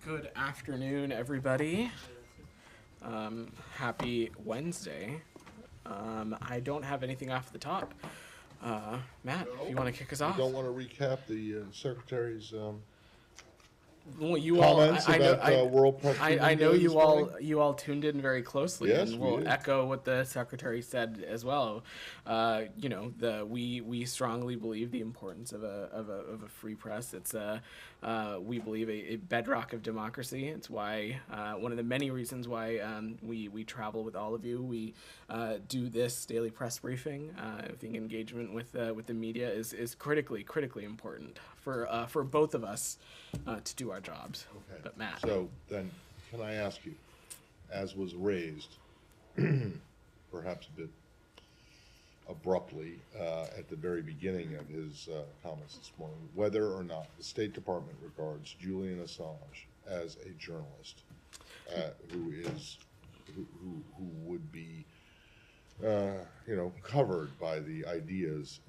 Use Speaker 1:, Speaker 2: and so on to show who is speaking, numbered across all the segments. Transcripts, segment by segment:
Speaker 1: Good afternoon, everybody. Happy Wednesday. I don't have anything off the top. Matt, if you want to kick us
Speaker 2: You
Speaker 1: off.
Speaker 2: don't want to recap the secretary's
Speaker 1: Well, you
Speaker 2: comments
Speaker 1: I know,
Speaker 2: about World Press
Speaker 1: I
Speaker 2: Freedom
Speaker 1: know
Speaker 2: Day
Speaker 1: you
Speaker 2: this
Speaker 1: all
Speaker 2: morning?
Speaker 1: you all tuned in very closely,
Speaker 2: Yes,
Speaker 1: and
Speaker 2: we
Speaker 1: we'll
Speaker 2: did.
Speaker 1: echo what the secretary said as well. We strongly believe the importance of a free press. It's we believe a bedrock of democracy. It's why one of the many reasons why we travel with all of you. We do this daily press briefing. I think engagement with the media is critically important for both of us to do our jobs.
Speaker 2: Okay.
Speaker 1: But Matt,
Speaker 2: So then, can I ask you, as was raised, perhaps a bit abruptly at the very beginning of his comments this morning, whether or not the State Department regards Julian Assange as a journalist who would be covered by the ideas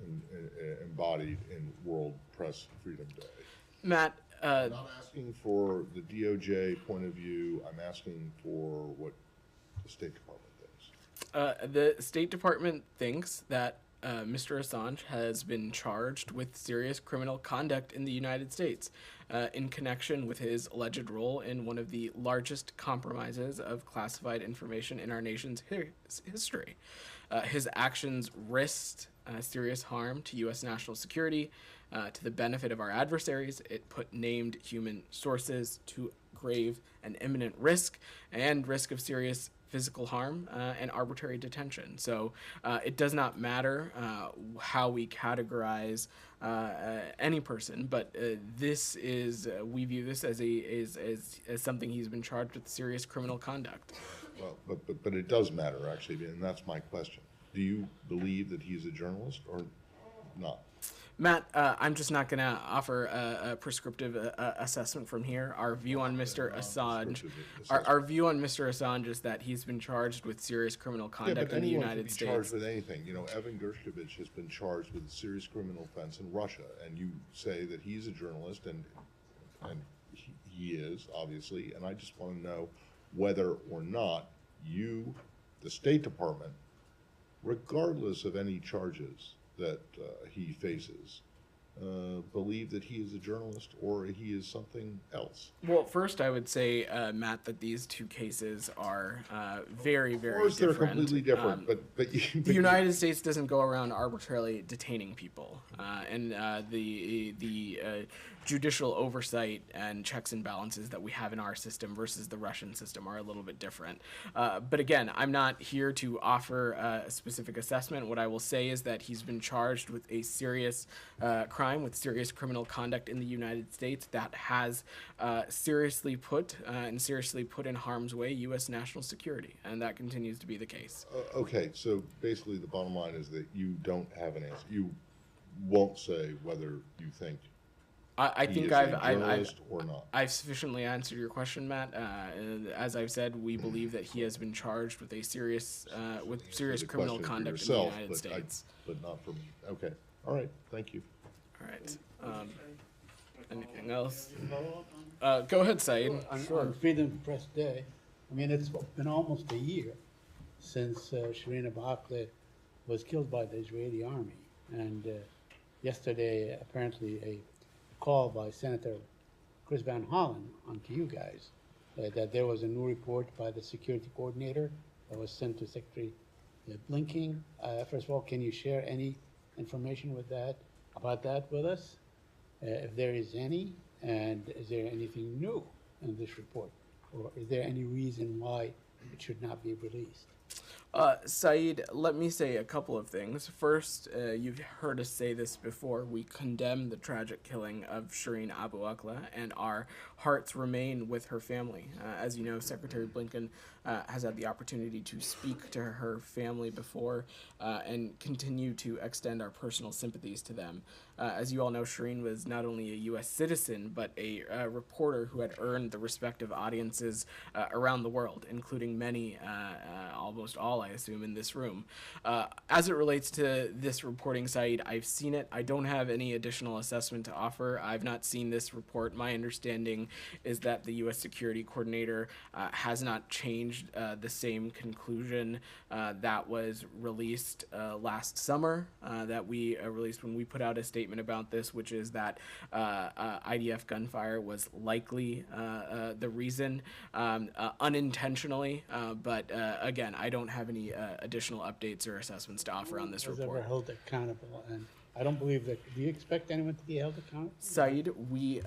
Speaker 2: embodied in World Press Freedom Day.
Speaker 1: Matt,
Speaker 2: I'm not asking for the DOJ point of view. I'm asking for what the State Department thinks.
Speaker 1: the State Department thinks that Mr. Assange has been charged with serious criminal conduct in the United States in connection with his alleged role in one of the largest compromises of classified information in our nation's history. His actions risked serious harm to U.S. national security, to the benefit of our adversaries. It put named human sources to grave and imminent risk and risk of serious physical harm and arbitrary detention. So it does not matter how we categorize any person, but this is we view this as as something he's been charged with serious criminal conduct.
Speaker 2: Well, but it does matter, actually, and that's my question. Do you believe that he's a journalist or not?
Speaker 1: Matt, I'm just not going to offer a prescriptive assessment from here. Our view on Mr. Assange, our view on Mr. Assange is that he's been charged with serious criminal conduct in the United States.
Speaker 2: Charged with anything. You know, Evan Gershkovich has been charged with a serious criminal offense in Russia, and you say that he's a journalist, and he is, obviously, and I just want to know whether or not you, the State Department, regardless of any charges that he faces, believe that he is a journalist or he is something else.
Speaker 1: Well, first I would say, Matt, that these two cases are very
Speaker 2: Of
Speaker 1: very
Speaker 2: course,
Speaker 1: different.
Speaker 2: they're completely different, but
Speaker 1: The United States doesn't go around arbitrarily detaining people, and the judicial oversight and checks and balances that we have in our system versus the Russian system are a little bit different. But again, I'm not here to offer a specific assessment. What I will say is that he's been charged with a serious crime, with serious criminal conduct in the United States that has seriously put in harm's way U.S. national security, and that continues to be the case.
Speaker 2: Okay, so basically the bottom line is that you don't have an answer. You won't say whether you think
Speaker 1: I think
Speaker 2: or not.
Speaker 1: I've sufficiently answered your question, Matt. As I've said, we believe that he has been charged with serious criminal conduct in the United States.
Speaker 2: But not for me. Okay. All right. Thank you.
Speaker 1: All right. Anything else? Go ahead, Saeed.
Speaker 3: On Freedom Press Day, I mean, it's been almost a year since Shireen Abu Akleh was killed by the Israeli army. And yesterday, apparently, a call by Senator Chris Van Hollen onto you guys that there was a new report by the security coordinator that was sent to Secretary Blinken. First of all, can you share any information about that with us, if there is any, and is there anything new in this report, or is there any reason why it should not be released?
Speaker 1: Saeed, let me say a couple of things. First, you've heard us say this before. We condemn the tragic killing of Shireen Abu Akleh, and our hearts remain with her family. As you know, Secretary Blinken has had the opportunity to speak to her family before and continue to extend our personal sympathies to them. As you all know, Shireen was not only a U.S. citizen, but a reporter who had earned the respect of audiences around the world, including many, almost all, I assume, in this room. As it relates to this reporting, Saeed, I've seen it. I don't have any additional assessment to offer. I've not seen this report. My understanding is that the U.S. Security Coordinator has not changed the same conclusion that was released last summer, that we released when we put out a statement about this, which is that IDF gunfire was likely the reason, unintentionally. But again, I don't have any additional updates or assessments to offer on this
Speaker 3: Was
Speaker 1: report.
Speaker 3: ever held accountable, and I don't believe that. Do you expect anyone to be held accountable?
Speaker 1: Saeed, we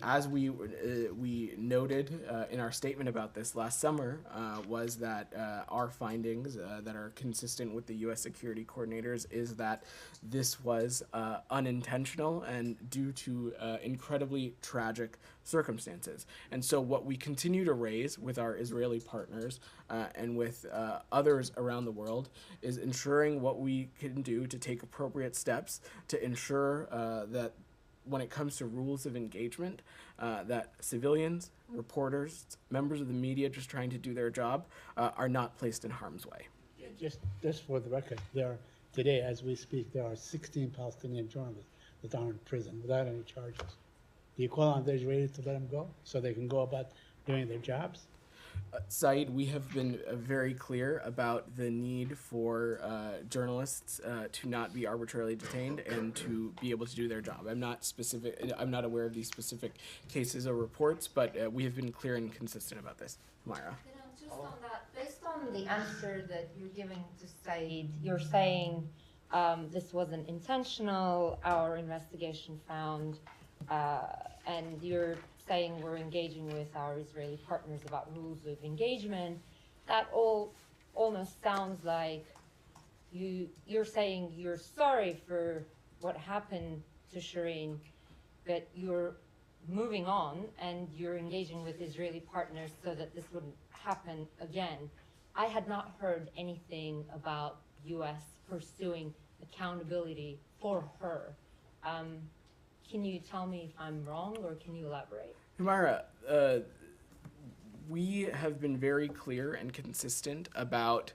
Speaker 1: as we noted in our statement about this last summer, was that our findings that are consistent with the U.S. security coordinators is that this was unintentional and due to incredibly tragic circumstances. And so what we continue to raise with our Israeli partners and with others around the world is ensuring what we can do to take appropriate steps to ensure that when it comes to rules of engagement, that civilians, reporters, members of the media just trying to do their job are not placed in harm's way.
Speaker 3: Just for the record, today, as we speak, there are 16 Palestinian journalists that are in prison without any charges. Do you call on the Israelis to let them go so they can go about doing their jobs?
Speaker 1: Saeed, we have been very clear about the need for journalists to not be arbitrarily detained and to be able to do their job. I'm not aware of these specific cases or reports, but we have been clear and consistent about this. Myra.
Speaker 4: Just on that, based on the answer that you're giving to Saeed, you're saying this wasn't intentional, our investigation found, and you're saying we're engaging with our Israeli partners about rules of engagement. That all almost sounds like you're saying you're sorry for what happened to Shireen, but you're moving on and you're engaging with Israeli partners so that this wouldn't happen again. I had not heard anything about U.S. pursuing accountability for her. Can you tell me if I'm wrong, or can you elaborate?
Speaker 1: Myra, we have been very clear and consistent about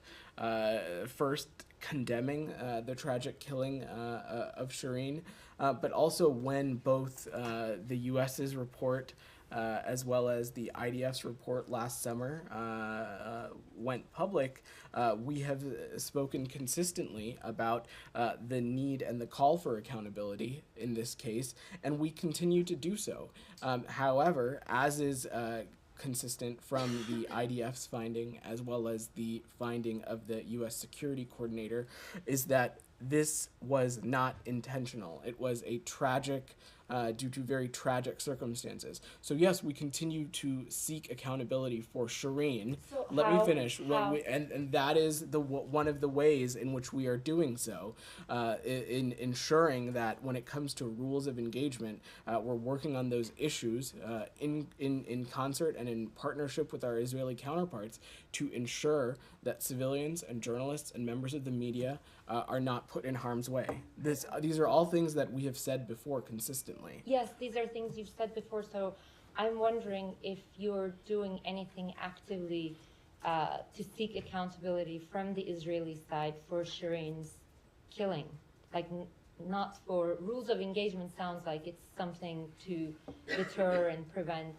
Speaker 1: first condemning the tragic killing of Shireen, but also when both the U.S.'s report as well as the IDF's report last summer went public, we have spoken consistently about the need and the call for accountability in this case, and we continue to do so. However, as is consistent from the IDF's finding as well as the finding of the U.S. security coordinator, is that this was not intentional. It was a tragic, due to very tragic circumstances. So yes, we continue to seek accountability for Shireen.
Speaker 4: So
Speaker 1: Let me finish. And that is one of the ways in which we are doing so, in ensuring that when it comes to rules of engagement, we're working on those issues in concert and in partnership with our Israeli counterparts to ensure that civilians and journalists and members of the media are not put in harm's way. These are all things that we have said before consistently.
Speaker 4: Yes, these are things you've said before, so I'm wondering if you're doing anything actively to seek accountability from the Israeli side for Shireen's killing. Like, not for rules of engagement sounds like it's something to deter and prevent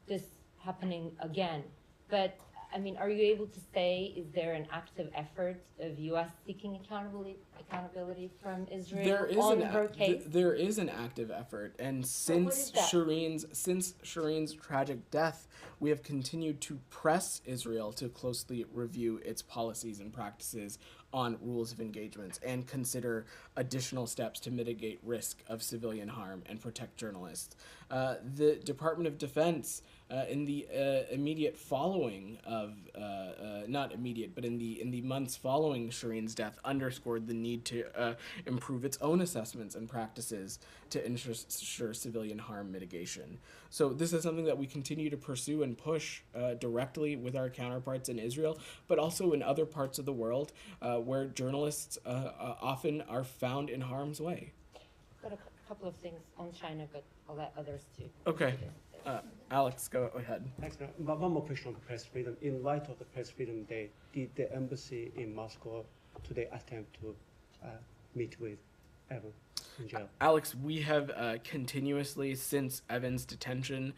Speaker 4: this happening again. But I mean, are you able to say, is there an active effort of U.S. seeking accountability from Israel on her case?
Speaker 1: There is an active effort, and since Shireen's tragic death, we have continued to press Israel to closely review its policies and practices on rules of engagement and consider additional steps to mitigate risk of civilian harm and protect journalists. The Department of Defense, in the immediate following of, not immediate, but in the months following Shireen's death, underscored the need to improve its own assessments and practices to ensure civilian harm mitigation. So this is something that we continue to pursue and push directly with our counterparts in Israel, but also in other parts of the world where journalists often are found in harm's way.
Speaker 4: got a couple of things on China, but I'll let others too.
Speaker 1: Okay. Alex, go ahead.
Speaker 5: Thanks. One more question on the press freedom. In light of the Press Freedom Day, did the embassy in Moscow today attempt to meet with Evan in jail?
Speaker 1: Alex, we have continuously, since Evan's detention,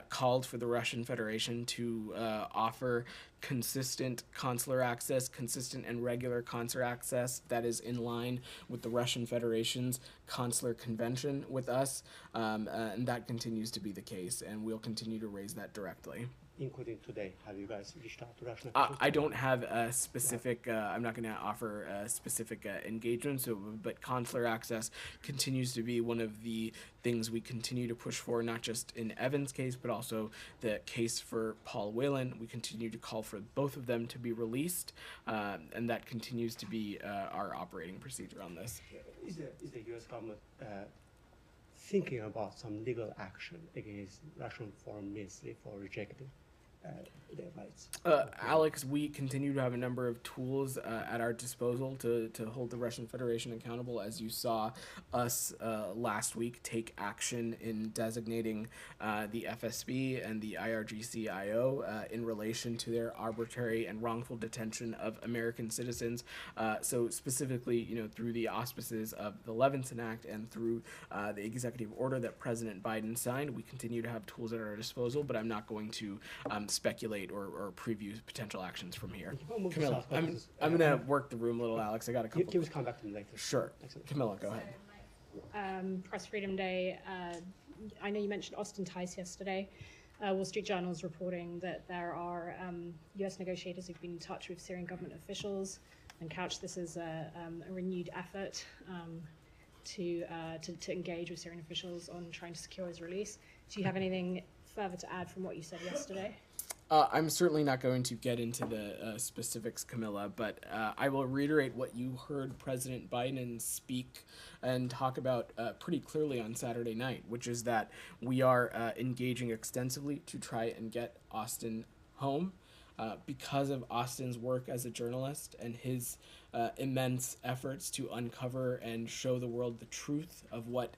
Speaker 1: called for the Russian Federation to offer consistent consular access, consistent and regular consular access that is in line with the Russian Federation's consular convention with us, and that continues to be the case, and we'll continue to raise that directly.
Speaker 5: Including today, have you guys reached out to Russian
Speaker 1: I
Speaker 5: officials?
Speaker 1: don't have a specific, I'm not going to offer a specific engagement, but consular access continues to be one of the things we continue to push for, not just in Evan's case, but also the case for Paul Whelan. We continue to call for both of them to be released, and that continues to be our operating procedure on this.
Speaker 5: Is the U.S. government thinking about some legal action against Russian foreign ministry for rejecting their rights?
Speaker 1: Alex, we continue to have a number of tools at our disposal to hold the Russian Federation accountable. As you saw us last week take action in designating the FSB and the IRGC-IO in relation to their arbitrary and wrongful detention of American citizens. So specifically, through the auspices of the Levinson Act and through the executive order that President Biden signed, we continue to have tools at our disposal, but I'm not going to speculate or preview potential actions from here.
Speaker 5: We'll move to
Speaker 1: Camilla,
Speaker 5: South
Speaker 1: I'm
Speaker 5: Texas.
Speaker 1: going to work the room a little, Alex. I got a couple.
Speaker 5: Can we come back to them later?
Speaker 1: Sure.
Speaker 5: Excellent.
Speaker 1: Camilla, go ahead.
Speaker 6: Press Freedom Day. I know you mentioned Austin Tice yesterday. Wall Street Journal is reporting that there are U.S. negotiators who've been in touch with Syrian government officials and couched this as a renewed effort to engage with Syrian officials on trying to secure his release. Do you have anything further to add from what you said yesterday?
Speaker 1: I'm certainly not going to get into the specifics, Camilla, but I will reiterate what you heard President Biden speak and talk about pretty clearly on Saturday night, which is that we are engaging extensively to try and get Austin home. Because of Austin's work as a journalist and his immense efforts to uncover and show the world the truth of what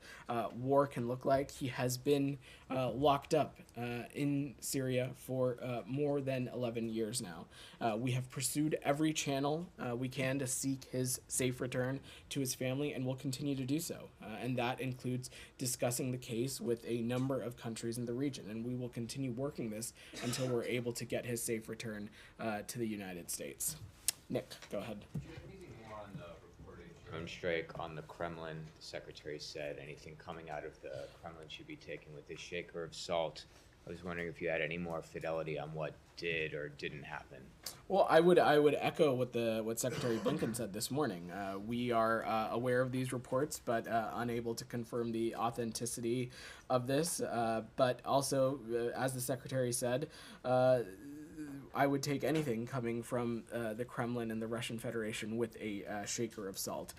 Speaker 1: war can look like, he has been locked up in Syria for more than 11 years now. We have pursued every channel we can to seek his safe return to his family, and will continue to do so. And that includes discussing the case with a number of countries in the region, and we will continue working this until we're able to get his safe return to the United States. Nick, go ahead.
Speaker 7: Anything more on the reported drone strike on the Kremlin? The secretary said anything coming out of the Kremlin should be taken with a shaker of salt. I was wondering if you had any more fidelity on what did or didn't happen.
Speaker 1: Well, I would echo what Secretary Blinken said this morning. We are aware of these reports, but unable to confirm the authenticity of this. But also, as the Secretary said, I would take anything coming from the Kremlin and the Russian Federation with a shaker of salt.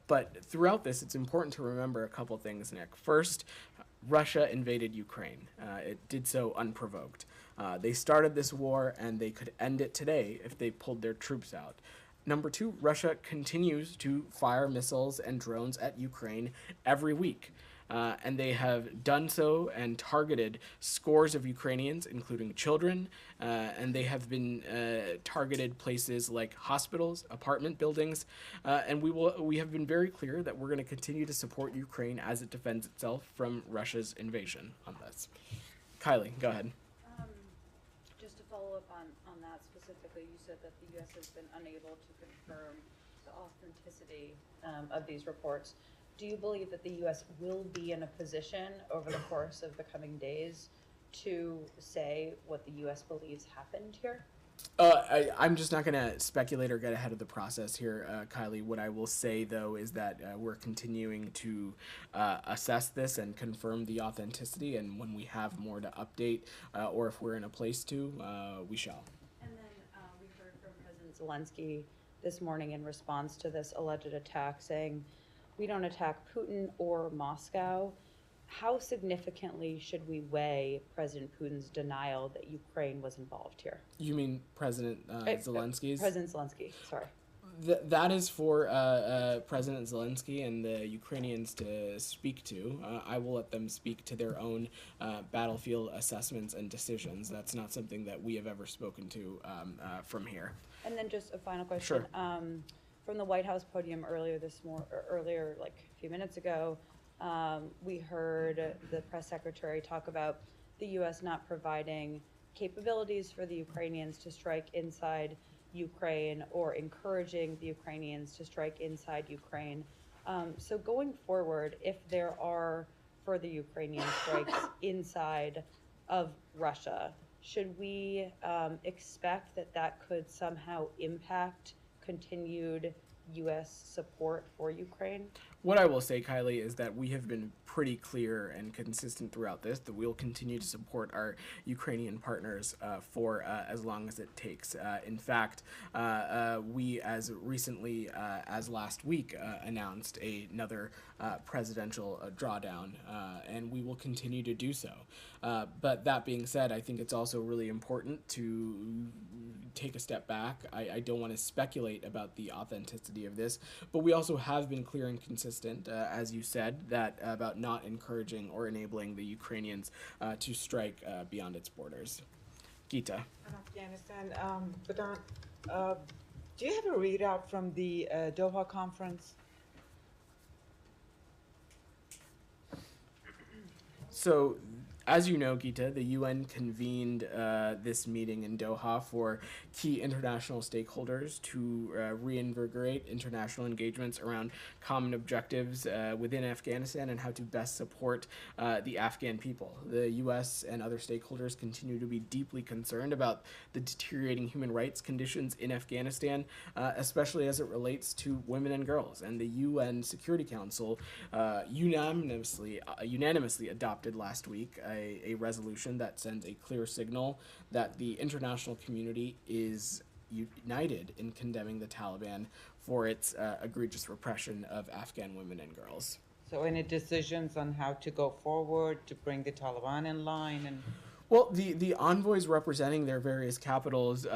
Speaker 1: But throughout this, it's important to remember a couple things, Nick. First, Russia invaded Ukraine. It did so unprovoked. They started this war, and they could end it today if they pulled their troops out. Number two, Russia continues to fire missiles and drones at Ukraine every week. And they have done so and targeted scores of Ukrainians, including children, and they have been targeted places like hospitals, apartment buildings, and we have been very clear that we're going to continue to support Ukraine as it defends itself from Russia's invasion on this. Kylie, go ahead.
Speaker 8: Just to follow up on that specifically, you said that the U.S. has been unable to confirm the authenticity of these reports. Do you believe that the U.S. will be in a position over the course of the coming days to say what the U.S. believes happened here?
Speaker 1: I'm just not going to speculate or get ahead of the process here, Kylie. What I will say, though, is that we're continuing to assess this and confirm the authenticity, and when we have more to update, or if we're in a place to, we shall.
Speaker 8: And then we heard from President Zelensky this morning in response to this alleged attack, saying, "We don't attack Putin or Moscow." How significantly should we weigh President Putin's denial that Ukraine was involved here?
Speaker 1: You mean President Zelensky's?
Speaker 8: President Zelensky, sorry.
Speaker 1: That is for President Zelensky and the Ukrainians to speak to. I will let them speak to their own battlefield assessments and decisions. That's not something that we have ever spoken to from here.
Speaker 8: And then just a final question.
Speaker 1: Sure.
Speaker 8: From the White House podium earlier, like a few minutes ago, we heard the press secretary talk about the U.S. not providing capabilities for the Ukrainians to strike inside Ukraine or encouraging the Ukrainians to strike inside Ukraine. So going forward, if there are further Ukrainian strikes inside of Russia, should we expect that that could somehow impact continued U.S. support for Ukraine?
Speaker 1: What I will say, Kylie, is that we have been pretty clear and consistent throughout this that we'll continue to support our Ukrainian partners for as long as it takes. In fact, we as recently as last week announced another presidential drawdown, and we will continue to do so. But that being said, I think it's also really important to take a step back. I don't want to speculate about the authenticity of this, but we also have been clear and consistent, as you said, that about not encouraging or enabling the Ukrainians to strike beyond its borders. Gita.
Speaker 9: Afghanistan, Badant, do you have a readout from the Doha conference?
Speaker 1: So, as you know, Gita, the UN convened this meeting in Doha for key international stakeholders to reinvigorate international engagements around common objectives within Afghanistan and how to best support the Afghan people. The U.S. and other stakeholders continue to be deeply concerned about the deteriorating human rights conditions in Afghanistan, especially as it relates to women and girls. And the UN Security Council unanimously adopted last week a resolution that sends a clear signal that the international community is united in condemning the Taliban for its egregious repression of Afghan women and girls.
Speaker 9: So any decisions on how to go forward to bring the Taliban in line? And
Speaker 1: Well, the envoys representing their various capitals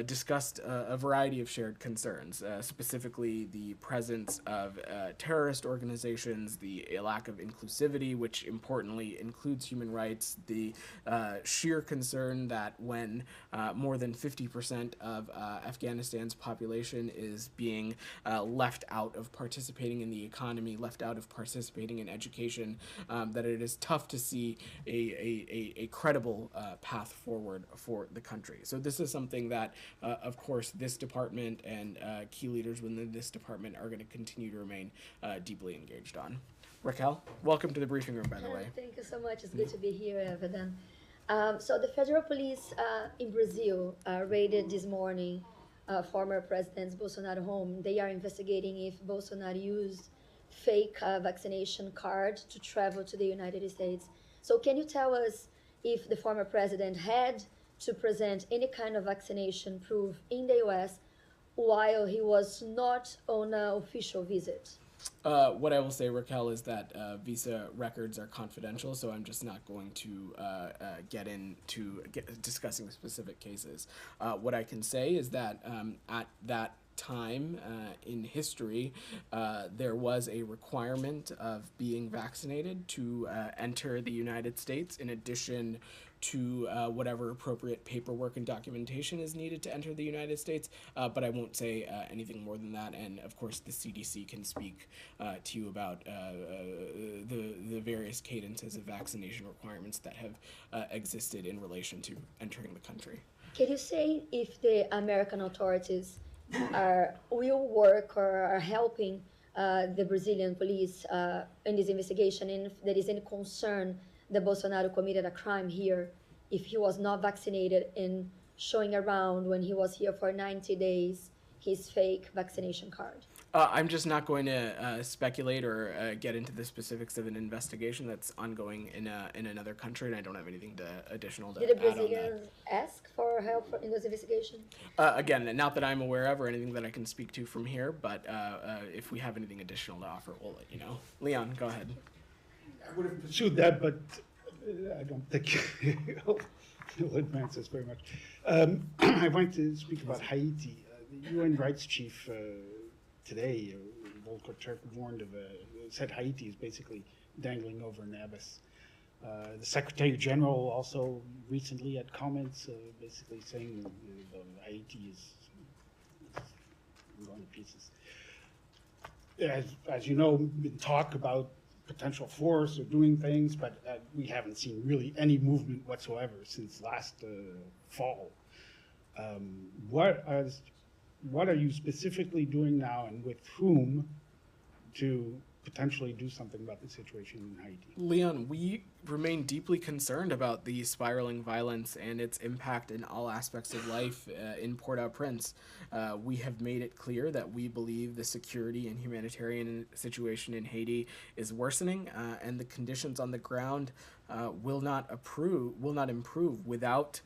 Speaker 1: discussed a variety of shared concerns, specifically the presence of terrorist organizations, the lack of inclusivity, which importantly includes human rights, the sheer concern that when more than 50% of Afghanistan's population is being left out of participating in the economy, left out of participating in education, that it is tough to see a credible path forward for the country. So this is something that, of course, this department and key leaders within this department are going to continue to remain deeply engaged on. Raquel, welcome to the briefing room, by the way.
Speaker 10: Thank you so much. It's good to be here, Evan. So the federal police in Brazil raided this morning former President Bolsonaro's home. They are investigating if Bolsonaro used fake vaccination card to travel to the United States. So can you tell us if the former president had to present any kind of vaccination proof in the U.S. while he was not on an official visit?
Speaker 1: What I will say, Raquel, is that visa records are confidential, so I'm just not going to get into discussing specific cases. What I can say is that at that time in history, there was a requirement of being vaccinated to enter the United States, in addition to whatever appropriate paperwork and documentation is needed to enter the United States, but I won't say anything more than that, and of course the CDC can speak to you about the various cadences of vaccination requirements that have existed in relation to entering the country.
Speaker 10: Can you say if the American authorities will work or are helping the Brazilian police in this investigation, and if there is any concern that Bolsonaro committed a crime here if he was not vaccinated and showing around when he was here for 90 days his fake vaccination card?
Speaker 1: I'm just not going to speculate or get into the specifics of an investigation that's ongoing in another country, and I don't have anything additional to add on that.
Speaker 10: Did the Brazilians ask for help in those investigations?
Speaker 1: Again, not that I'm aware of or anything that I can speak to from here, but if we have anything additional to offer, we'll let you know. Leon, go ahead.
Speaker 3: I would have pursued that, but I don't think you'll advance this very much. I want to speak about Haiti. The
Speaker 11: UN rights chief today, Volker Turk, said Haiti is basically dangling over an abyss. The Secretary General also recently had comments basically saying Haiti is going to pieces. As you know, been talk about potential force or doing things, but we haven't seen really any movement whatsoever since last fall. What are you specifically doing now, and with whom, to potentially do something about the situation in Haiti?
Speaker 1: Leon, we remain deeply concerned about the spiraling violence and its impact in all aspects of life in Port-au-Prince. We have made it clear that we believe the security and humanitarian situation in Haiti is worsening, and the conditions on the ground will not improve without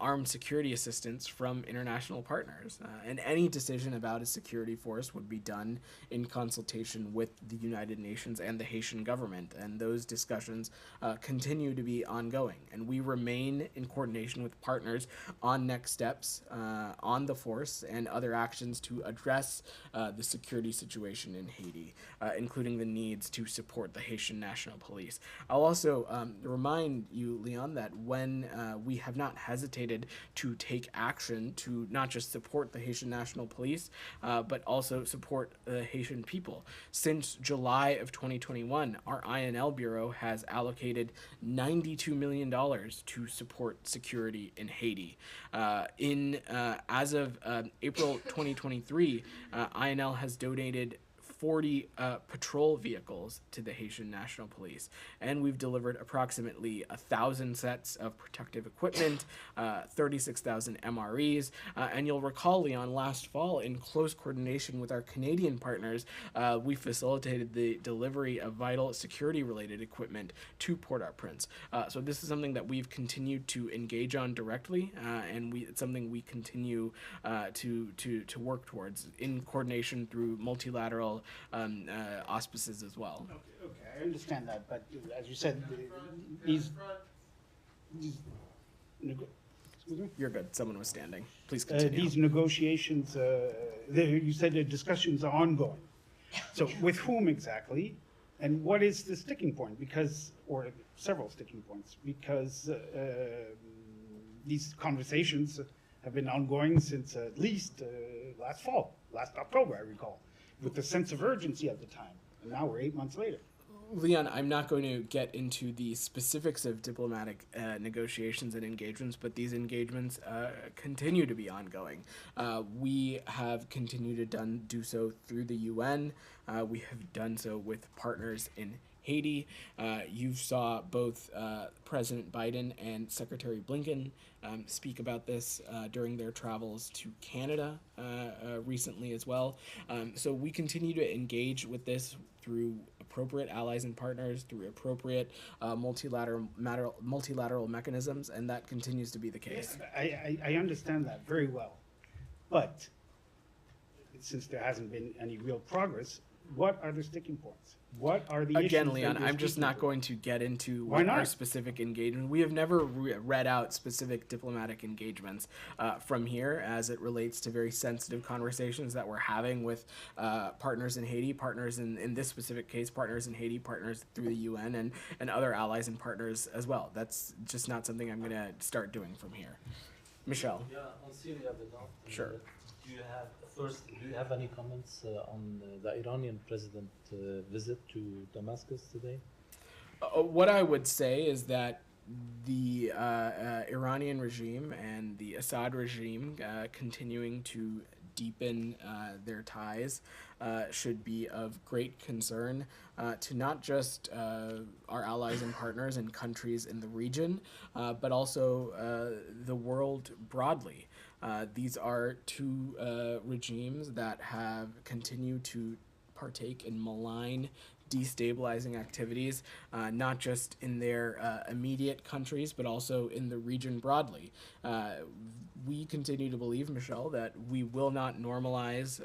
Speaker 1: armed security assistance from international partners. And any decision about a security force would be done in consultation with the United Nations and the Haitian government, and those discussions continue to be ongoing. And we remain in coordination with partners on next steps on the force and other actions to address the security situation in Haiti, including the needs to support the Haitian National Police. I'll also remind you, Leon, that when we have not hesitated to take action to not just support the Haitian National Police, but also support the Haitian people. Since July of 2021, our INL Bureau has allocated $92 million to support security in Haiti. As of April 2023, INL has donated 40 patrol vehicles to the Haitian National Police, and we've delivered approximately 1,000 sets of protective equipment, 36,000 MREs, and you'll recall, Leon, last fall, in close coordination with our Canadian partners, we facilitated the delivery of vital security-related equipment to Port-au-Prince. So this is something that we've continued to engage on directly, and it's something we continue to work towards in coordination through multilateral auspices as well.
Speaker 11: Okay, I understand that, but as you said, these excuse me?
Speaker 1: You're good. Someone was standing. Please continue.
Speaker 11: These negotiations, you said the discussions are ongoing. So with whom exactly, and what is the sticking point? Because, or several sticking points, because these conversations have been ongoing since at least last fall, last October, I recall, with the sense of urgency at the time. And now we're 8 months later.
Speaker 1: Leon, I'm not going to get into the specifics of diplomatic negotiations and engagements, but these engagements continue to be ongoing. We have continued to do so through the UN. We have done so with partners in Haiti. You saw both President Biden and Secretary Blinken speak about this during their travels to Canada recently as well. So we continue to engage with this through appropriate allies and partners, through appropriate multilateral mechanisms, and that continues to be the case.
Speaker 11: I understand that very well, but since there hasn't been any real progress, what are the sticking points? What are the issues?
Speaker 1: Again, Leon, I'm just not going to get into what our specific engagement. We have never read out specific diplomatic engagements from here as it relates to very sensitive conversations that we're having with partners in Haiti, partners in this specific case, partners in Haiti, partners through the UN, and other allies and partners as well. That's just not something I'm going to start doing from here. Michel.
Speaker 12: Yeah, on Syria,
Speaker 1: Sure.
Speaker 12: Do you have any comments on the Iranian president visit to Damascus today?
Speaker 1: What I would say is that the Iranian regime and the Assad regime continuing to deepen their ties should be of great concern to not just our allies and partners and countries in the region, but also the world broadly. These are two regimes that have continued to partake in malign, destabilizing activities, not just in their immediate countries, but also in the region broadly. we continue to believe, Michelle, that we will not normalize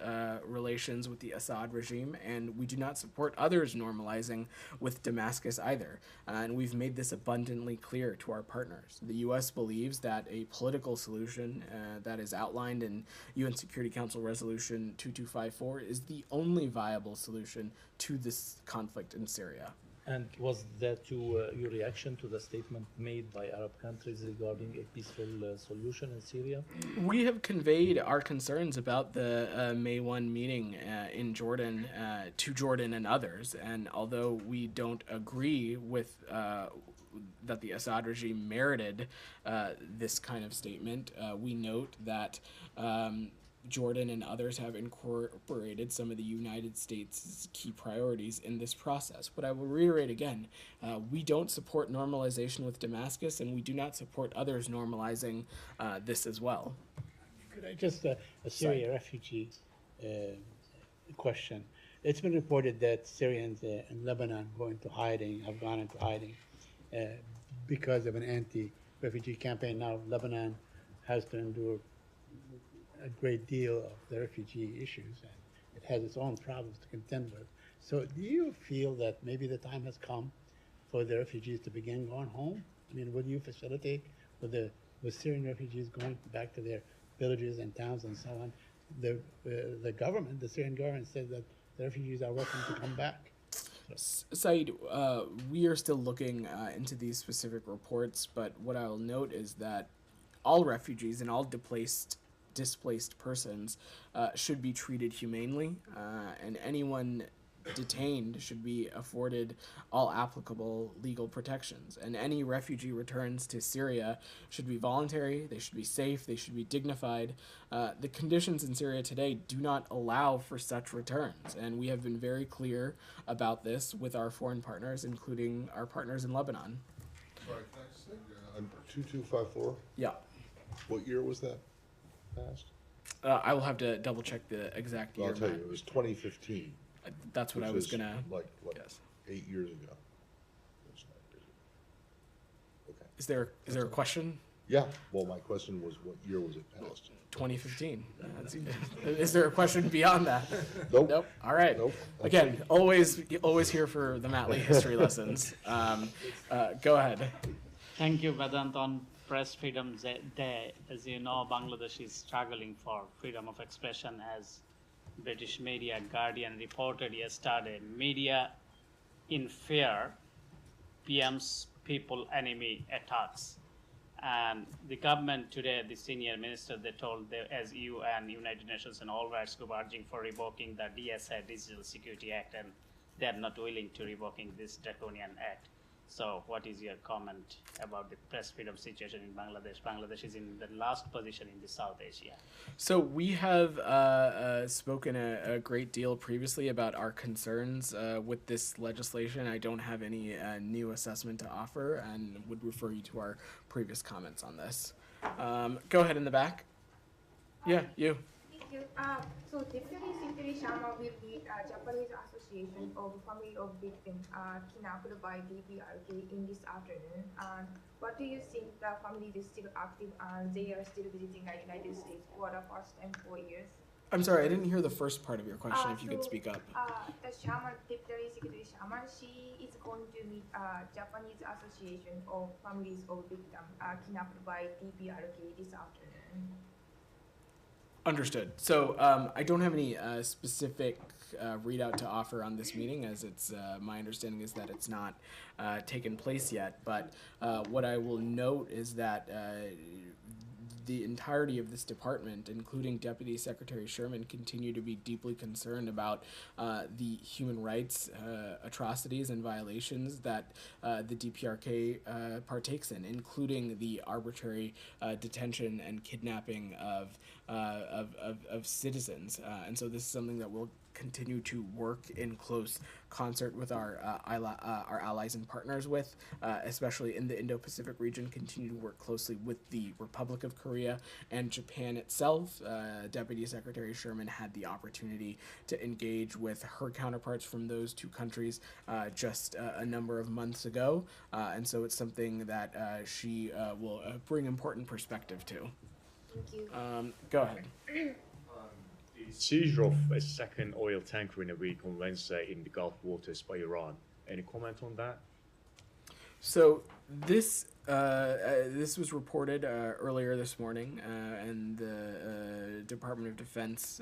Speaker 1: relations with the Assad regime, and we do not support others normalizing with Damascus either. And we've made this abundantly clear to our partners. The U.S. believes that a political solution that is outlined in UN Security Council Resolution 2254 is the only viable solution to this conflict in Syria.
Speaker 12: And was that your reaction to the statement made by Arab countries regarding a peaceful solution in Syria?
Speaker 1: We have conveyed our concerns about the May 1 meeting in Jordan to Jordan and others, and although we don't agree with that the Assad regime merited this kind of statement, we note that Jordan and others have incorporated some of the United States' key priorities in this process. But I will reiterate again, we don't support normalization with Damascus, and we do not support others normalizing this as well.
Speaker 3: Could I just, a Syria refugee question. It's been reported that Syrians in Lebanon have gone into hiding because of an anti-refugee campaign. Now Lebanon has to endure a great deal of the refugee issues, and it has its own problems to contend with. So do you feel that maybe the time has come for the refugees to begin going home? I mean, would you facilitate with Syrian refugees going back to their villages and towns and so on? The government, the Syrian government, said that the refugees are welcome to come back.
Speaker 1: Saeed, we are still looking into these specific reports, but what I will note is that all refugees and all displaced persons should be treated humanely, and anyone detained should be afforded all applicable legal protections. And any refugee returns to Syria should be voluntary, they should be safe, they should be dignified. The conditions in Syria today do not allow for such returns, and we have been very clear about this with our foreign partners, including our partners in Lebanon.
Speaker 2: Sorry, can I say, 2254?
Speaker 1: Yeah.
Speaker 2: What year was that passed?
Speaker 1: I will have to double check the exact year.
Speaker 2: I'll tell you, it was 2015.
Speaker 1: That's what I was gonna.
Speaker 2: Like, what,
Speaker 1: Yes.
Speaker 2: 8 years ago? That's not good. Okay.
Speaker 1: Is there a question?
Speaker 2: Yeah, well, my question was, what year was it passed?
Speaker 1: 2015. Is there a question beyond that?
Speaker 2: Nope.
Speaker 1: Nope. All right.
Speaker 2: Nope.
Speaker 1: Again, always here for the Matt Lee history lessons. Go ahead.
Speaker 13: Thank you, Vedant. On Press Freedom Day, as you know, Bangladesh is struggling for freedom of expression, as British media Guardian reported yesterday. Media in fear, PM's people enemy attacks. And the government today, the senior minister, they told, as UN, United Nations and all rights group urging for revoking the DSA, Digital Security Act, and they are not willing to revoking this draconian act. So what is your comment about the press freedom situation in Bangladesh? Bangladesh is in the last position in the South Asia.
Speaker 1: So we have spoken a great deal previously about our concerns with this legislation. I don't have any new assessment to offer and would refer you to our previous comments on this. Go ahead in the back. Yeah, you.
Speaker 14: Thank you. So Deputy Secretary Sharma will lead Japanese Association of Family of Victims kidnapped by DPRK in this afternoon. And what do you think the family is still active and they are still visiting the United States for the first time in 4 years?
Speaker 1: I'm sorry, I didn't hear the first part of your question. If you could speak up.
Speaker 14: The Sharma, Deputy Secretary Sharma, she is going to meet Japanese Association of Families of Victims kidnapped by DPRK this afternoon.
Speaker 1: Understood. So I don't have any specific readout to offer on this meeting, as it's my understanding is that it's not taken place yet. But what I will note is that the entirety of this department, including Deputy Secretary Sherman, continue to be deeply concerned about the human rights atrocities and violations that the DPRK partakes in, including the arbitrary detention and kidnapping of citizens. And so this is something that we'll continue to work in close concert with our allies and partners with, especially in the Indo-Pacific region, continue to work closely with the Republic of Korea and Japan itself. Deputy Secretary Sherman had the opportunity to engage with her counterparts from those two countries just a number of months ago, and so it's something that she will bring important perspective to.
Speaker 14: Thank you.
Speaker 1: Go ahead.
Speaker 15: The seizure of a second oil tanker in a week on Wednesday in the Gulf waters by Iran. Any comment on that?
Speaker 1: So this was reported earlier this morning, and the Department of Defense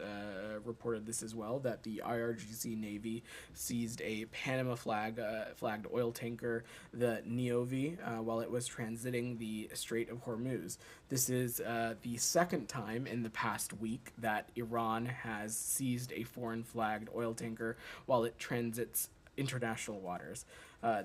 Speaker 1: reported this as well, that the IRGC Navy seized a Panama flagged oil tanker, the Niobe, while it was transiting the Strait of Hormuz. This is the second time in the past week that Iran has seized a foreign flagged oil tanker while it transits international waters.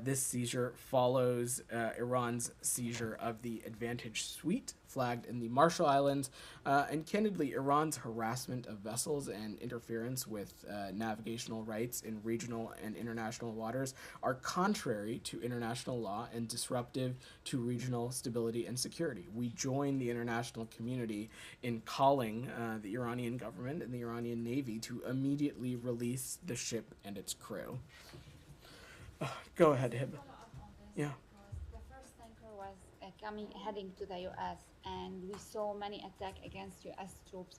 Speaker 1: This seizure follows Iran's seizure of the Advantage Suite, flagged in the Marshall Islands, and candidly, Iran's harassment of vessels and interference with navigational rights in regional and international waters are contrary to international law and disruptive to regional stability and security. We join the international community in calling the Iranian government and the Iranian Navy to immediately release the ship and its crew. Go ahead, Hib. Yeah.
Speaker 16: The first tanker was heading to the U.S. and we saw many attacks against U.S. troops.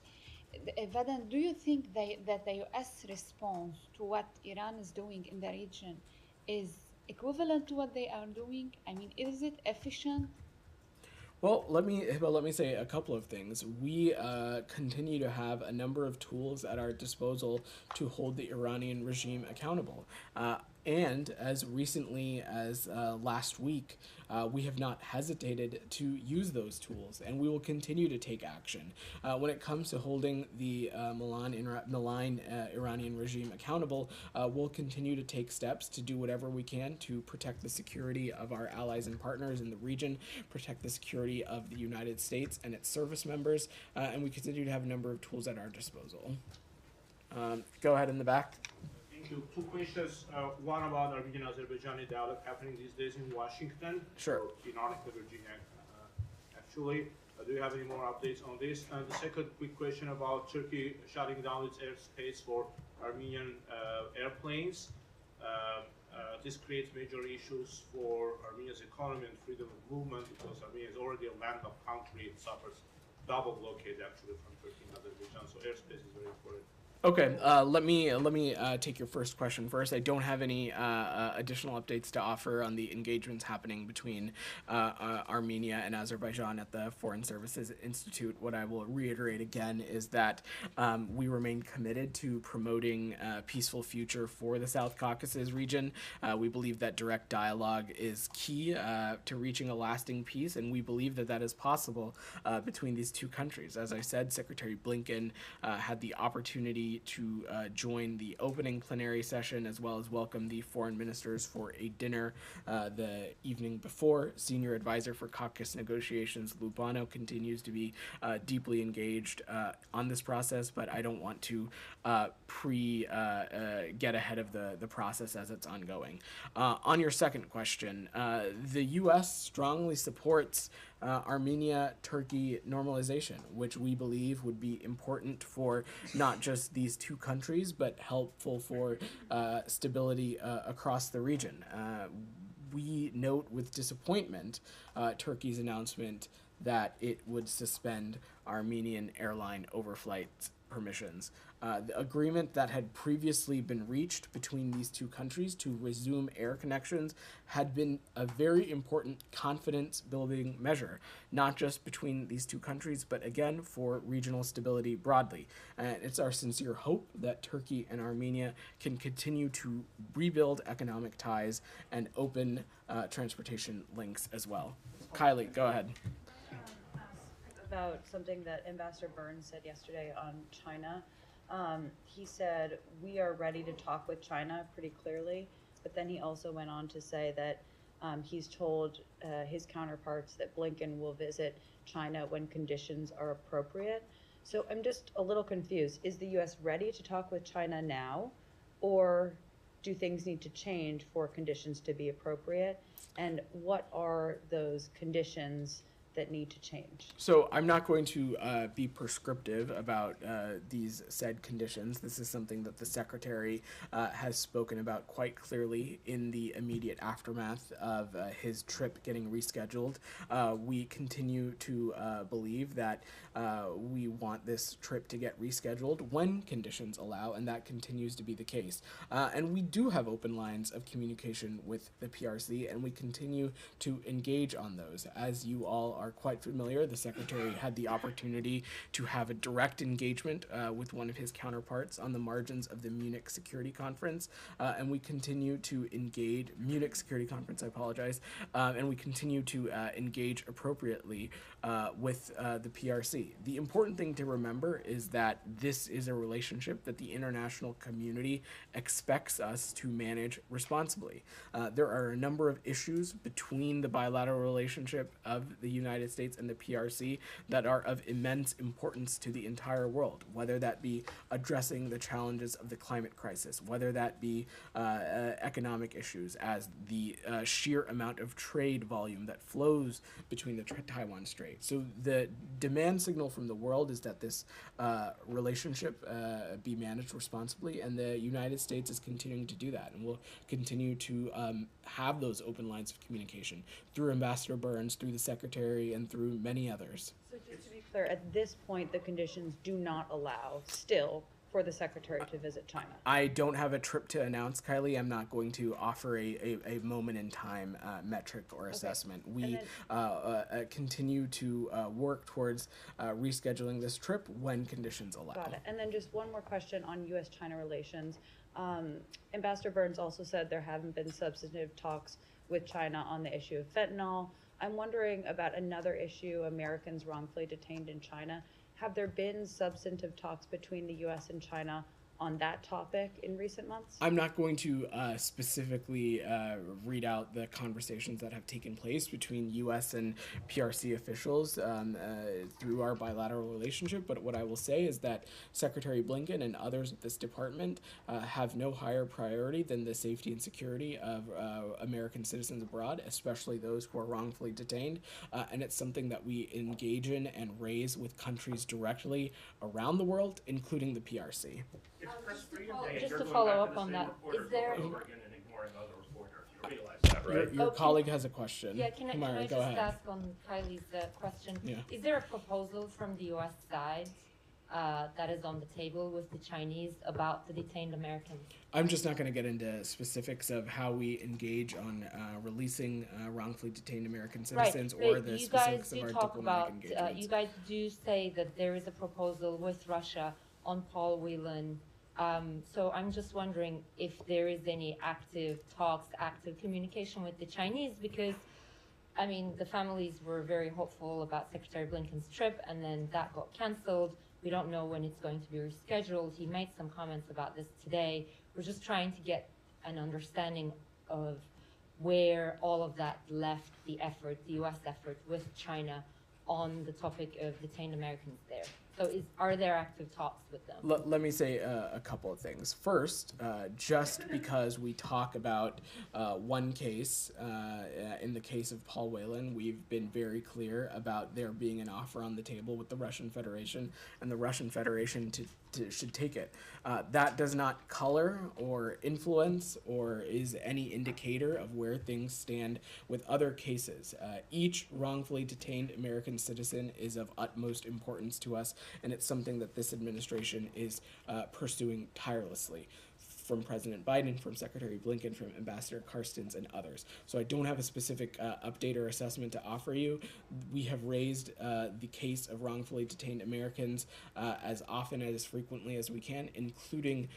Speaker 16: Vadan, do you think that the U.S. response to what Iran is doing in the region is equivalent to what they are doing? I mean, is it efficient?
Speaker 1: Well, let me say a couple of things. We continue to have a number of tools at our disposal to hold the Iranian regime accountable. And as recently as last week, we have not hesitated to use those tools, and we will continue to take action. When it comes to holding the malign Iranian regime accountable, we'll continue to take steps to do whatever we can to protect the security of our allies and partners in the region, protect the security of the United States and its service members, and we continue to have a number of tools at our disposal. Go ahead in the back.
Speaker 17: Thank you. Two questions. One about Armenian-Azerbaijani dialogue happening these days in Washington.
Speaker 1: Sure.
Speaker 17: In Arlington, Virginia, actually. Do you have any more updates on this? And the second quick question about Turkey shutting down its airspace for Armenian airplanes. This creates major issues for Armenia's economy and freedom of movement because Armenia is already a landlocked country. It suffers double blockade actually from Turkey and Azerbaijan. So airspace is very important.
Speaker 1: Okay, let me take your first question first. I don't have any additional updates to offer on the engagements happening between Armenia and Azerbaijan at the Foreign Services Institute. What I will reiterate again is that we remain committed to promoting a peaceful future for the South Caucasus region. We believe that direct dialogue is key to reaching a lasting peace, and we believe that that is possible between these two countries. As I said, Secretary Blinken had the opportunity to join the opening plenary session as well as welcome the foreign ministers for a dinner the evening before. Senior advisor for Caucasus negotiations, Lubano, continues to be deeply engaged on this process, but I don't want to get ahead of the process as it's ongoing. On your second question, the U.S. strongly supports Armenia-Turkey normalization, which we believe would be important for not just these two countries, but helpful for stability across the region. We note with disappointment Turkey's announcement that it would suspend Armenian airline overflight permissions. The agreement that had previously been reached between these two countries to resume air connections had been a very important confidence-building measure, not just between these two countries, but again for regional stability broadly. And it's our sincere hope that Turkey and Armenia can continue to rebuild economic ties and open transportation links as well. Kylie, go ahead.
Speaker 8: About something that Ambassador Burns said yesterday on China. He said, we are ready to talk with China pretty clearly, but then he also went on to say that he's told his counterparts that Blinken will visit China when conditions are appropriate. So I'm just a little confused. Is the U.S. ready to talk with China now, or do things need to change for conditions to be appropriate? And what are those conditions that need to change?
Speaker 1: So I'm not going to be prescriptive about these said conditions. This is something that the Secretary has spoken about quite clearly in the immediate aftermath of his trip getting rescheduled. We continue to believe that we want this trip to get rescheduled when conditions allow, and that continues to be the case. And we do have open lines of communication with the PRC, and we continue to engage on those. As you all are quite familiar, the Secretary had the opportunity to have a direct engagement with one of his counterparts on the margins of the Munich Security Conference, and we continue to engage, Munich Security Conference, I apologize, and we continue to engage appropriately with the PRC. The important thing to remember is that this is a relationship that the international community expects us to manage responsibly. There are a number of issues between the bilateral relationship of the United States and the PRC that are of immense importance to the entire world, whether that be addressing the challenges of the climate crisis, whether that be economic issues as the sheer amount of trade volume that flows between the Taiwan Strait. So the demand signal from the world is that this relationship be managed responsibly, and the United States is continuing to do that, and will continue to have those open lines of communication through Ambassador Burns, through the Secretary, and through many others.
Speaker 8: So just to be clear, at this point, the conditions do not allow still for the Secretary to visit China.
Speaker 1: I don't have a trip to announce, Kylie. I'm not going to offer a moment in time metric or assessment. We continue to work towards rescheduling this trip when conditions allow.
Speaker 8: Got it. And then just one more question on U.S.-China relations. Ambassador Burns also said there haven't been substantive talks with China on the issue of fentanyl. I'm wondering about another issue, Americans wrongfully detained in China. Have there been substantive talks between the U.S. and China on that topic in recent months?
Speaker 1: I'm not going to specifically read out the conversations that have taken place between U.S. and PRC officials through our bilateral relationship, but what I will say is that Secretary Blinken and others at this department have no higher priority than the safety and security of American citizens abroad, especially those who are wrongfully detained, and it's something that we engage in and raise with countries directly around the world, including the PRC.
Speaker 4: Just to follow up on that, is there...
Speaker 1: Your colleague has a question.
Speaker 4: Yeah, can I
Speaker 1: Humaira,
Speaker 4: just
Speaker 1: go ahead.
Speaker 4: ask on Kylie's question?
Speaker 1: Yeah.
Speaker 4: Is there a proposal from the U.S. side that is on the table with the Chinese about the detained Americans?
Speaker 1: I'm just not going to get into specifics of how we engage on releasing wrongfully detained American citizens or the specifics of our diplomatic engagements.
Speaker 4: You guys do say that there is a proposal with Russia on Paul Whelan. So I'm just wondering if there is any active talks, active communication with the Chinese, because, I mean, the families were very hopeful about Secretary Blinken's trip, and then that got canceled. We don't know when it's going to be rescheduled. He made some comments about this today. We're just trying to get an understanding of where all of that left the effort, the U.S. effort with China on the topic of detained Americans there. So are there active talks with them?
Speaker 1: Let me say a couple of things. First, just because we talk about one case, in the case of Paul Whelan, we've been very clear about there being an offer on the table with the Russian Federation, and the Russian Federation should take it. That does not color or influence or is any indicator of where things stand with other cases. Each wrongfully detained American citizen is of utmost importance to us, and it's something that this administration is pursuing tirelessly, from President Biden, from Secretary Blinken, from Ambassador Carstens, and others. So I don't have a specific update or assessment to offer you. We have raised the case of wrongfully detained Americans as often and as frequently as we can, including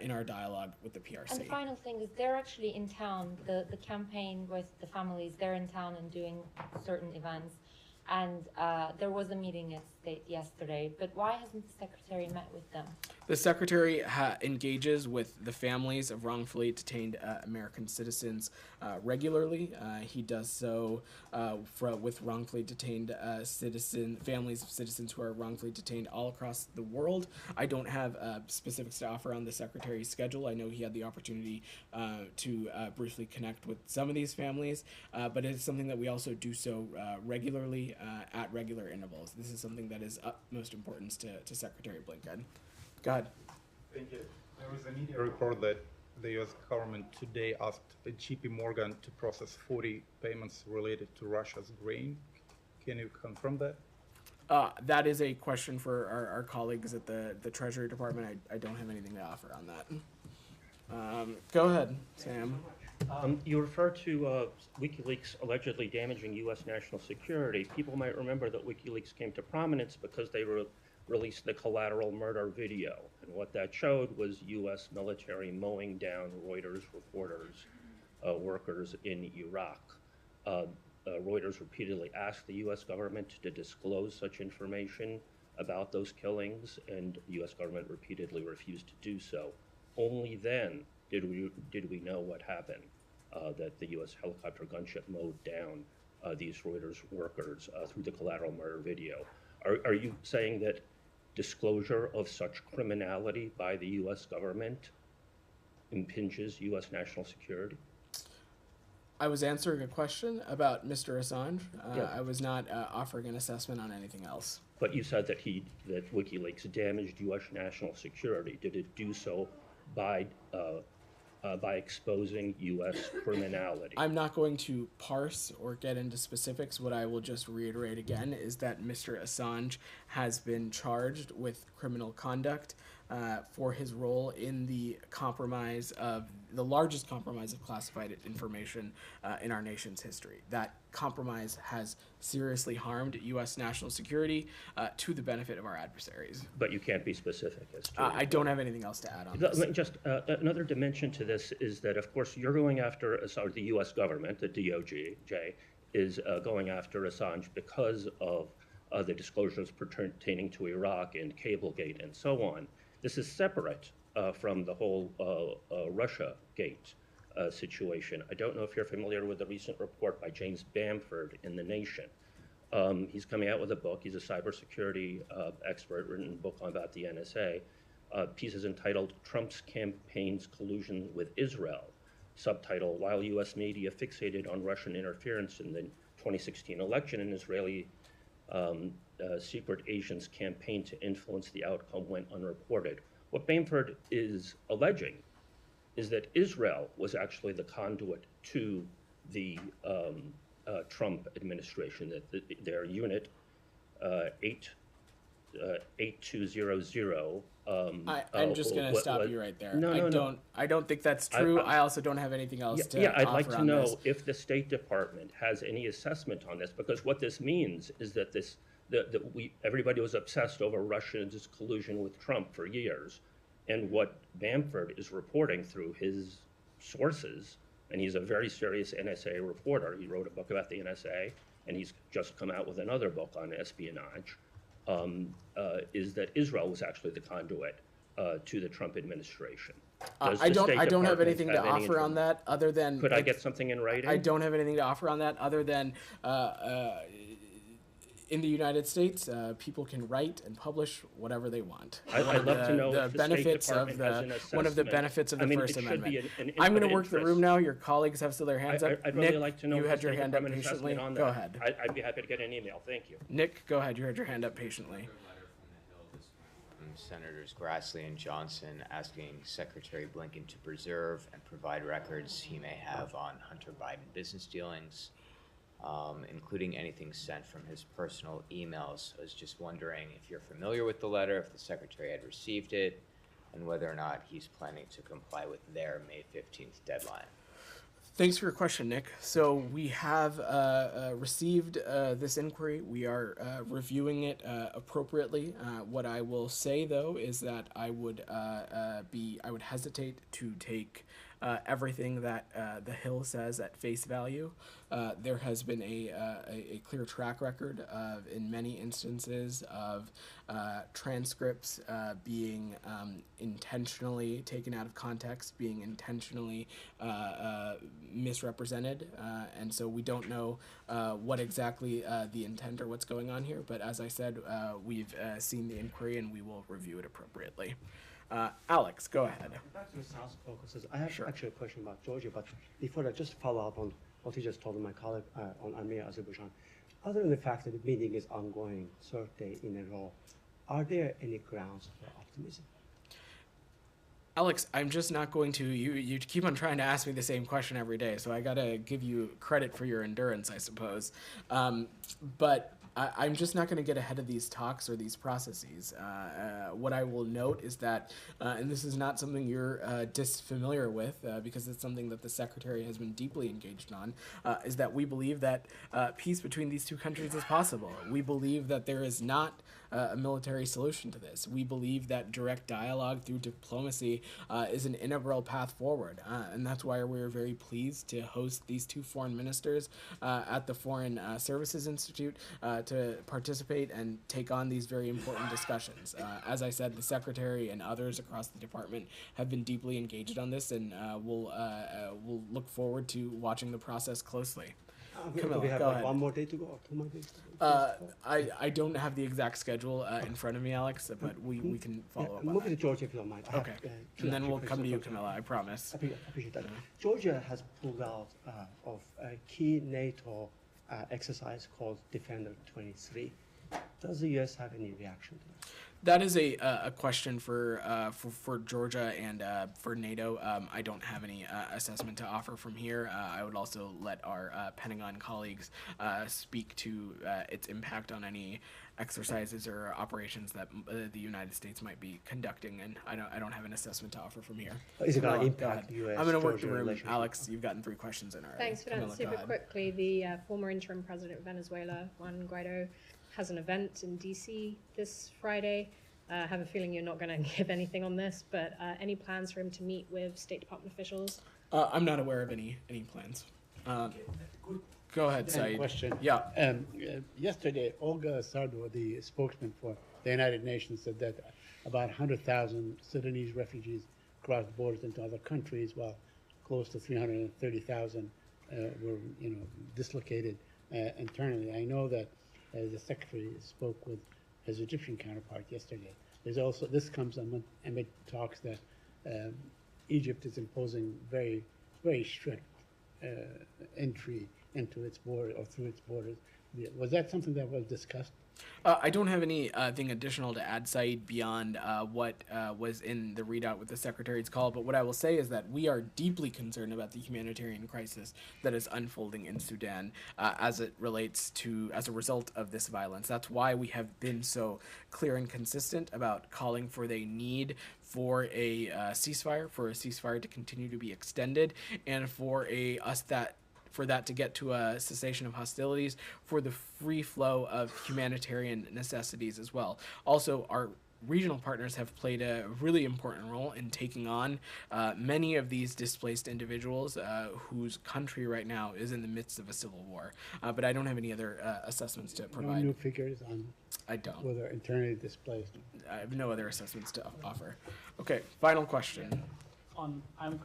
Speaker 1: in our dialogue with the PRC.
Speaker 4: And the final thing is they're actually in town, the campaign with the families, they're in town and doing certain events. And there was a meeting at State yesterday, but why hasn't the Secretary met with them?
Speaker 1: The Secretary engages with the families of wrongfully detained American citizens regularly. He does so with wrongfully detained families of citizens who are wrongfully detained all across the world. I don't have specifics to offer on the Secretary's schedule. I know he had the opportunity to briefly connect with some of these families, but it's something that we also do so regularly at regular intervals. This is something that is utmost importance to Secretary Blinken. Go ahead.
Speaker 18: Thank you. There was a media report that the U.S. government today asked JP Morgan to process 40 payments related to Russia's grain. Can you confirm that?
Speaker 1: That is a question for our colleagues at the Treasury Department. I don't have anything to offer on that. Go ahead, Sam.
Speaker 19: You refer to WikiLeaks allegedly damaging U.S. national security. People might remember that WikiLeaks came to prominence because they released the collateral murder video. And what that showed was U.S. military mowing down Reuters reporters, workers in Iraq. Reuters repeatedly asked the U.S. government to disclose such information about those killings, and the U.S. government repeatedly refused to do so. Only then did we know what happened, that the U.S. helicopter gunship mowed down these Reuters workers through the collateral murder video. Are you saying that disclosure of such criminality by the U.S. government impinges U.S. national security?
Speaker 1: I was answering a question about Mr. Assange.
Speaker 19: Yeah.
Speaker 1: I was not offering an assessment on anything else.
Speaker 19: But you said that that WikiLeaks damaged U.S. national security. Did it do so by exposing U.S. criminality?
Speaker 1: I'm not going to parse or get into specifics. What I will just reiterate again is that Mr. Assange has been charged with criminal conduct for his role in the largest compromise of classified information in our nation's history. That compromise has seriously harmed U.S. national security to the benefit of our adversaries.
Speaker 19: But you can't be specific as to
Speaker 1: I don't have anything else to add on this.
Speaker 19: Just another dimension to this is that, of course, you're going after Assange, the U.S. government, the DOJ, is going after Assange because of the disclosures pertaining to Iraq and Cablegate and so on. This is separate from the whole Russia Gate situation. I don't know if you're familiar with the recent report by James Bamford in The Nation. He's coming out with a book. He's a cybersecurity expert, written a book about the NSA. Piece is entitled Trump's Campaign's Collusion with Israel. Subtitle, While U.S. media fixated on Russian interference in the 2016 election, an Israeli secret agent's campaign to influence the outcome went unreported. What Bamford is alleging is that Israel was actually the conduit to the Trump administration, that their unit 8200.
Speaker 1: I'm just going to stop you right there.
Speaker 19: No.
Speaker 1: I don't think that's true. I also don't have anything else to
Speaker 19: I'd
Speaker 1: offer
Speaker 19: like to
Speaker 1: on
Speaker 19: know
Speaker 1: this.
Speaker 19: if the State Department has any assessment on this, because what this means is that everybody was obsessed over Russia's collusion with Trump for years, and what Bamford is reporting through his sources, and he's a very serious NSA reporter. He wrote a book about the NSA, and he's just come out with another book on espionage. Is that Israel was actually the conduit to the Trump administration.
Speaker 1: I don't have anything to offer on that other than.
Speaker 19: Could I get something in writing?
Speaker 1: I don't have anything to offer on that other than in the United States, people can write and publish whatever they want.
Speaker 19: I'd love to know
Speaker 1: the
Speaker 19: if the
Speaker 1: benefits
Speaker 19: State Department has an
Speaker 1: one of the
Speaker 19: assessment.
Speaker 1: benefits of the First
Speaker 19: it should
Speaker 1: Amendment.
Speaker 19: be an
Speaker 1: I'm going to
Speaker 19: input
Speaker 1: work the
Speaker 19: interest.
Speaker 1: room now. Your colleagues have still their hands up.
Speaker 19: I'd
Speaker 1: Nick,
Speaker 19: really like to know
Speaker 1: you
Speaker 19: if
Speaker 1: had
Speaker 19: the
Speaker 1: your
Speaker 19: State
Speaker 1: hand up
Speaker 19: Department
Speaker 1: patiently.
Speaker 19: assessment on
Speaker 1: Go
Speaker 19: that.
Speaker 1: ahead.
Speaker 19: I'd be happy to get an email. Thank you.
Speaker 1: Nick, go ahead. You had your hand up patiently.
Speaker 7: Senators Grassley and Johnson asking Secretary Blinken to preserve and provide records he may have on Hunter Biden business dealings, including anything sent from his personal emails. I was just wondering if you're familiar with the letter, if the Secretary had received it, and whether or not he's planning to comply with their May 15th deadline.
Speaker 1: Thanks for your question, Nick. So we have received this inquiry. We are reviewing it appropriately. What I will say, though, is that I would hesitate to take everything that the Hill says at face value. There has been a clear track record of, in many instances, of transcripts being intentionally taken out of context, being intentionally misrepresented, and so we don't know what exactly the intent or what's going on here. But as I said, we've seen the inquiry and we will review it appropriately. Alex, go ahead.
Speaker 5: Back to the South Caucasus. I have actually a question about Georgia, but before that, just to follow up on what you just told my colleague on Armenia, Azerbaijan. Other than the fact that the meeting is ongoing third day in a row, are there any grounds for optimism?
Speaker 1: Alex, I'm just not going to. You keep on trying to ask me the same question every day, so I gotta give you credit for your endurance, I suppose. But I'm just not going to get ahead of these talks or these processes. What I will note is that, and this is not something you're disfamiliar with, because it's something that the Secretary has been deeply engaged on, is that we believe that peace between these two countries is possible. We believe that there is not a military solution to this. We believe that direct dialogue through diplomacy is an integral path forward, and that's why we're very pleased to host these two foreign ministers at the Foreign Services Institute to participate and take on these very important discussions. As I said, the Secretary and others across the department have been deeply engaged on this, and we'll look forward to watching the process closely.
Speaker 5: Do we have like one more day to go or 2 more days to go?
Speaker 1: I don't have the exact schedule in front of me, Alex, but we can follow up on
Speaker 5: Move
Speaker 1: that.
Speaker 5: to Georgia if you don't mind. I
Speaker 1: Okay.
Speaker 5: have,
Speaker 1: And then we'll come to you,
Speaker 5: questions.
Speaker 1: Camilla, I promise.
Speaker 5: I appreciate that. Georgia has pulled out of a key NATO exercise called Defender 23. Does the U.S. have any reaction to that?
Speaker 1: That is a question for Georgia and for NATO. I don't have any assessment to offer from here. I would also let our Pentagon colleagues speak to its impact on any exercises or operations that the United States might be conducting, and I don't have an assessment to offer from here.
Speaker 5: Is it going to
Speaker 1: Camilla, go
Speaker 5: impact
Speaker 1: ahead.
Speaker 5: U.S.
Speaker 1: I'm going to work the
Speaker 5: Georgia
Speaker 1: room.
Speaker 5: relationship?
Speaker 1: Alex, you've gotten 3 questions in already.
Speaker 6: Thanks for that.
Speaker 1: Camilla, go
Speaker 6: Super
Speaker 1: ahead.
Speaker 6: quickly, the former interim president of Venezuela, Juan Guaido, has an event in DC this Friday. I have a feeling you're not going to give anything on this, but any plans for him to meet with State Department officials?
Speaker 1: I'm not aware of any plans. Go ahead, Saeed.
Speaker 3: Question.
Speaker 1: Yeah.
Speaker 3: Yesterday, Olga Sardo, the spokesman for the United Nations, said that about 100,000 Sudanese refugees crossed borders into other countries, while close to 330,000 were, dislocated internally. I know that the secretary spoke with his Egyptian counterpart yesterday. This comes amid talks that Egypt is imposing very, very strict entry into its border or through its borders. Was that something that was discussed?
Speaker 1: I don't have anything additional to add, Saeed, beyond what was in the readout with the Secretary's call. But what I will say is that we are deeply concerned about the humanitarian crisis that is unfolding in Sudan as it relates to, as a result of this violence. That's why we have been so clear and consistent about calling for the need for a ceasefire to continue to be extended, and for that to get to a cessation of hostilities, for the free flow of humanitarian necessities as well. Also, our regional partners have played a really important role in taking on many of these displaced individuals whose country right now is in the midst of a civil war. But I don't have any other assessments to
Speaker 3: No
Speaker 1: provide.
Speaker 3: new figures on
Speaker 1: I don't.
Speaker 3: whether internally displaced.
Speaker 1: I have no other assessments to offer. Okay, final question.
Speaker 13: I'm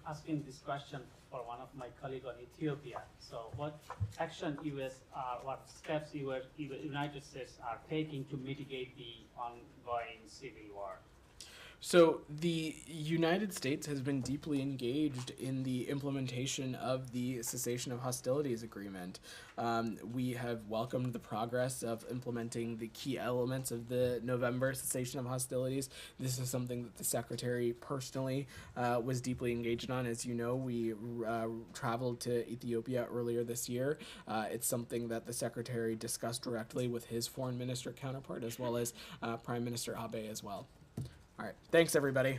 Speaker 13: asking this question for one of my colleagues on Ethiopia. So what action what steps United States are taking to mitigate the ongoing civil war?
Speaker 1: So the United States has been deeply engaged in the implementation of the cessation of hostilities agreement. We have welcomed the progress of implementing the key elements of the November cessation of hostilities. This is something that the Secretary personally was deeply engaged on. As you know, we traveled to Ethiopia earlier this year. It's something that the Secretary discussed directly with his foreign minister counterpart, as well as Prime Minister Abe as well. All right. Thanks, everybody.